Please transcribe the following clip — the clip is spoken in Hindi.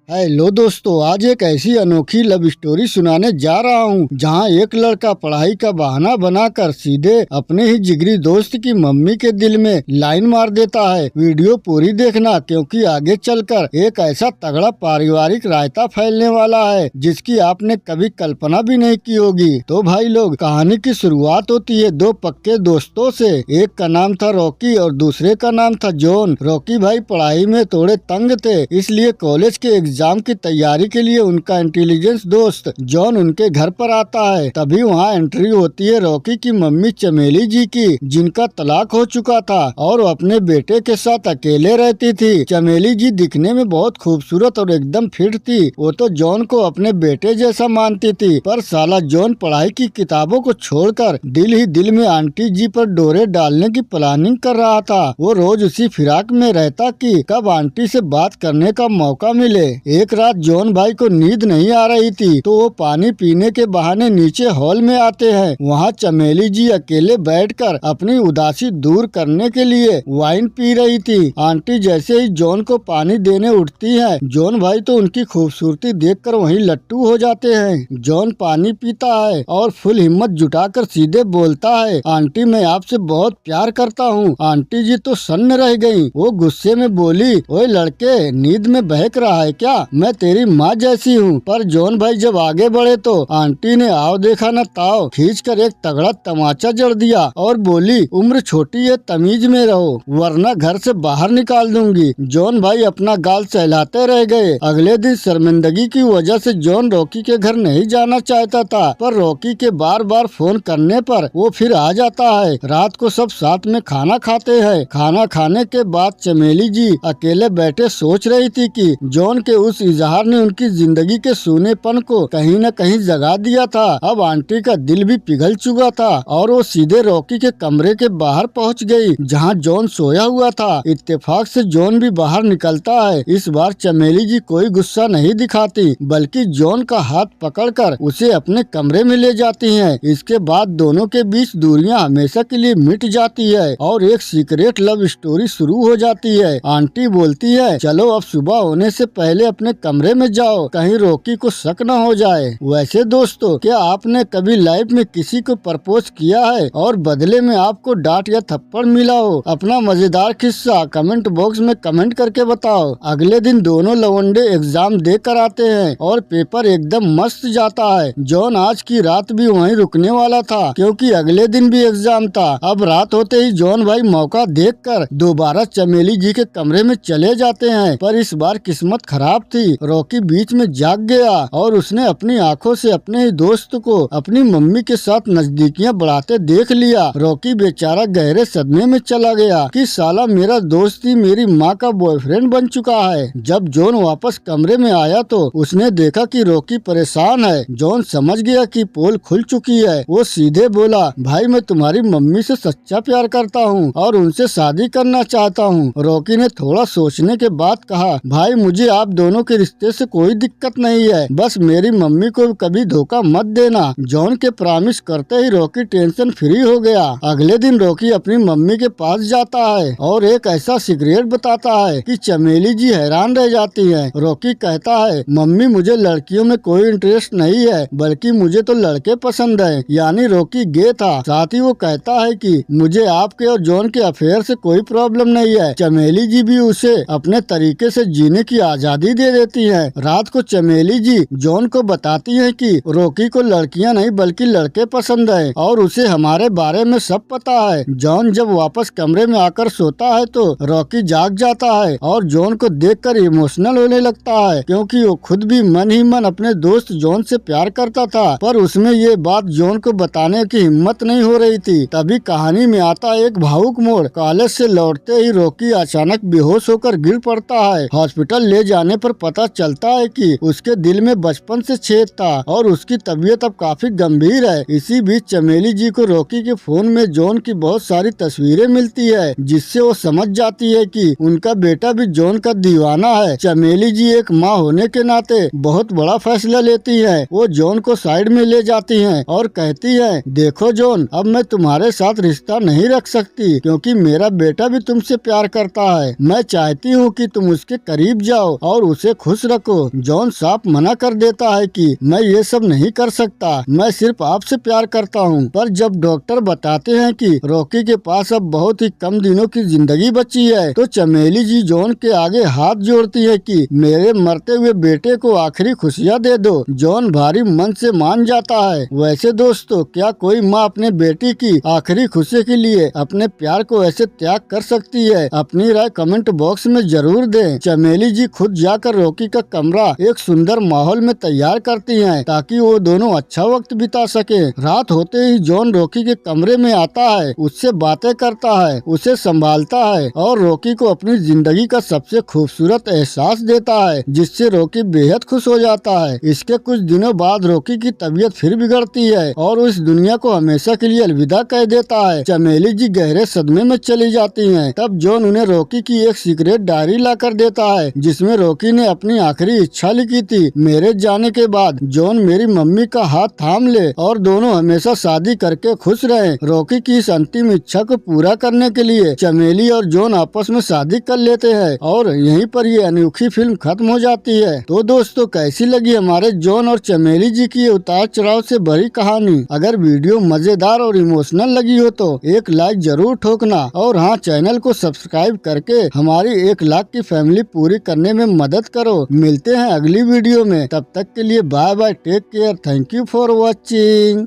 हेलो दोस्तों, आज एक ऐसी अनोखी लव स्टोरी सुनाने जा रहा हूँ जहाँ एक लड़का पढ़ाई का बहाना बनाकर सीधे अपने ही जिगरी दोस्त की मम्मी के दिल में लाइन मार देता है। वीडियो पूरी देखना, क्योंकि आगे चलकर एक ऐसा तगड़ा पारिवारिक रायता फैलने वाला है जिसकी आपने कभी कल्पना भी नहीं की होगी। तो भाई लोग, कहानी की शुरुआत होती है दो पक्के दोस्तों से। एक का नाम था रॉकी और दूसरे का नाम था जॉन। रॉकी भाई पढ़ाई में थोड़े तंग थे, इसलिए कॉलेज के एग्जाम की तैयारी के लिए उनका इंटेलिजेंस दोस्त जॉन उनके घर पर आता है। तभी वहाँ एंट्री होती है रॉकी की मम्मी चमेली जी की, जिनका तलाक हो चुका था और वो अपने बेटे के साथ अकेले रहती थी। चमेली जी दिखने में बहुत खूबसूरत और एकदम फिट थी। वो तो जॉन को अपने बेटे जैसा मानती थी, पर साला जॉन पढ़ाई की किताबों को छोड़कर दिल ही दिल में आंटी जी पर डोरे डालने की प्लानिंग कर रहा था। वो रोज उसी फिराक में रहता कि कब आंटी से बात करने का मौका मिले। एक रात जॉन भाई को नींद नहीं आ रही थी, तो वो पानी पीने के बहाने नीचे हॉल में आते हैं। वहाँ चमेली जी अकेले बैठकर अपनी उदासी दूर करने के लिए वाइन पी रही थी। आंटी जैसे ही जॉन को पानी देने उठती हैं, जॉन भाई तो उनकी खूबसूरती देखकर वहीं लट्टू हो जाते हैं। जॉन पानी पीता है और फुल हिम्मत जुटाकर सीधे बोलता है, आंटी मैं आपसे बहुत प्यार करता हूँ। आंटी जी तो सन्न रह गयी। वो गुस्से में बोली, ओए लड़के, नींद में बहक रहा है क्या? मैं तेरी माँ जैसी हूँ। पर जॉन भाई जब आगे बढ़े तो आंटी ने आओ देखा न ताओ खींचकर एक तगड़ा तमाचा जड़ दिया और बोली, उम्र छोटी है, तमीज में रहो वरना घर से बाहर निकाल दूंगी। जॉन भाई अपना गाल सहलाते रह गए। अगले दिन शर्मिंदगी की वजह से जॉन रॉकी के घर नहीं जाना चाहता था, पर रॉकी के बार बार फोन करने पर वो फिर आ जाता है। रात को सब साथ में खाना खाते हैं। खाना खाने के बाद चमेली जी अकेले बैठे सोच रही थी कि जॉन के उस इजहार ने उनकी जिंदगी के सूनेपन को कहीं न कहीं जगा दिया था। अब आंटी का दिल भी पिघल चुका था और वो सीधे रॉकी के कमरे के बाहर पहुंच गई, जहां जॉन सोया हुआ था। इत्तेफाक से जॉन भी बाहर निकलता है। इस बार चमेली जी कोई गुस्सा नहीं दिखाती, बल्कि जॉन का हाथ पकड़कर उसे अपने कमरे में ले जाती हैं। इसके बाद दोनों के बीच दूरियां हमेशा के लिए मिट जाती है और एक सीक्रेट लव स्टोरी शुरू हो जाती है। आंटी बोलती है, चलो अब सुबह होने से पहले अपने कमरे में जाओ, कहीं रॉकी को शक न हो जाए। वैसे दोस्तों, क्या आपने कभी लाइफ में किसी को प्रपोज किया है और बदले में आपको डांट या थप्पड़ मिला हो? अपना मजेदार किस्सा कमेंट बॉक्स में कमेंट करके बताओ। अगले दिन दोनों लवंडे एग्जाम दे कर आते हैं और पेपर एकदम मस्त जाता है। जॉन आज की रात भी वहीं रुकने वाला था, क्योंकि अगले दिन भी एग्जाम था। अब रात होते ही जॉन भाई मौका देखकर दोबारा चमेली जी के कमरे में चले जाते हैं, पर इस बार किस्मत खराब थी। रॉकी बीच में जाग गया और उसने अपनी आंखों से अपने ही दोस्त को अपनी मम्मी के साथ नजदीकियां बढ़ाते देख लिया। रॉकी बेचारा गहरे सदमे में चला गया कि साला मेरा दोस्त ही मेरी माँ का बॉयफ्रेंड बन चुका है। जब जॉन वापस कमरे में आया तो उसने देखा कि रॉकी परेशान है। जॉन समझ गया कि पोल खुल चुकी है। वो सीधे बोला, भाई मैं तुम्हारी मम्मी से सच्चा प्यार करता हूँ और उनसे शादी करना चाहता हूँ। रॉकी ने थोड़ा सोचने के बाद कहा, भाई मुझे आप दोनों के रिश्ते से कोई दिक्कत नहीं है, बस मेरी मम्मी को कभी धोखा मत देना। जॉन के प्रॉमिस करते ही रॉकी टेंशन फ्री हो गया। अगले दिन रॉकी अपनी मम्मी के पास जाता है और एक ऐसा सीक्रेट बताता है कि चमेली जी हैरान रह जाती है। रॉकी कहता है, मम्मी मुझे लड़कियों में कोई इंटरेस्ट नहीं है, बल्कि मुझे तो लड़के पसंद है। यानी रॉकी गे था। साथ ही वो कहता है कि मुझे आपके और जॉन के अफेयर से कोई प्रॉब्लम नहीं है। चमेली जी भी उसे अपने तरीके से जीने की आजादी दे देती है। रात को चमेली जी जॉन को बताती है कि रॉकी को लड़कियां नहीं बल्कि लड़के पसंद है और उसे हमारे बारे में सब पता है। जॉन जब वापस कमरे में आकर सोता है तो रॉकी जाग जाता है और जॉन को देखकर इमोशनल होने लगता है, क्योंकि वो खुद भी मन ही मन अपने दोस्त जॉन से प्यार करता था, पर उसमें ये बात जॉन को बताने की हिम्मत नहीं हो रही थी। तभी कहानी में आता एक भावुक मोड़। कॉलेज से लौटते ही रॉकी अचानक बेहोश होकर गिर पड़ता है। हॉस्पिटल ले जाने पर पता चलता है कि उसके दिल में बचपन से छेद था और उसकी तबीयत अब काफी गंभीर है। इसी बीच चमेली जी को रॉकी के फोन में जॉन की बहुत सारी तस्वीरें मिलती है, जिससे वो समझ जाती है कि उनका बेटा भी जॉन का दीवाना है। चमेली जी एक माँ होने के नाते बहुत बड़ा फैसला लेती है। वो जॉन को साइड में ले जाती है और कहती है, देखो जॉन, अब मैं तुम्हारे साथ रिश्ता नहीं रख सकती, क्योंकि मेरा बेटा भी तुमसे प्यार करता है। मैं चाहती हूँ कि तुम उसके करीब जाओ और उसे खुश रखो। जॉन साफ मना कर देता है कि मैं ये सब नहीं कर सकता, मैं सिर्फ आपसे प्यार करता हूँ। पर जब डॉक्टर बताते हैं कि रॉकी के पास अब बहुत ही कम दिनों की जिंदगी बची है, तो चमेली जी जॉन के आगे हाथ जोड़ती है कि मेरे मरते हुए बेटे को आखिरी खुशियाँ दे दो। जॉन भारी मन से मान जाता है। वैसे दोस्तों, क्या कोई माँ अपने बेटी की आखिरी खुशी के लिए अपने प्यार को ऐसे त्याग कर सकती है? अपनी राय कमेंट बॉक्स में जरूर दें। चमेली जी खुद जाकर रॉकी का कमरा एक सुंदर माहौल में तैयार करती हैं ताकि वो दोनों अच्छा वक्त बिता सके। रात होते ही जॉन रॉकी के कमरे में आता है, उससे बातें करता है, उसे संभालता है और रॉकी को अपनी जिंदगी का सबसे खूबसूरत एहसास देता है, जिससे रॉकी बेहद खुश हो जाता है। इसके कुछ दिनों बाद रॉकी की तबीयत फिर बिगड़ती है और वो इस दुनिया को हमेशा के लिए अलविदा कह देता है। चमेली जी गहरे सदमे में चली जाती हैं। तब जॉन उन्हें रॉकी की एक सीक्रेट डायरी ला कर देता है, जिसमें रॉकी ने अपनी आखिरी इच्छा लिखी थी, मेरे जाने के बाद जॉन मेरी मम्मी का हाथ थाम ले और दोनों हमेशा शादी करके खुश रहें। रॉकी की इस अंतिम इच्छा को पूरा करने के लिए चमेली और जॉन आपस में शादी कर लेते हैं और यहीं पर ये अनोखी फिल्म खत्म हो जाती है। तो दोस्तों, कैसी लगी हमारे जॉन और चमेली जी की उतार चढ़ाव से भरी कहानी? अगर वीडियो मजेदार और इमोशनल लगी हो तो एक लाइक जरूर ठोकना और हाँ, चैनल को सब्सक्राइब करके हमारी 1 लाख की फैमिली पूरी करने में मदद करो। मिलते हैं अगली वीडियो में, तब तक के लिए bye bye, take care, thank you for watching.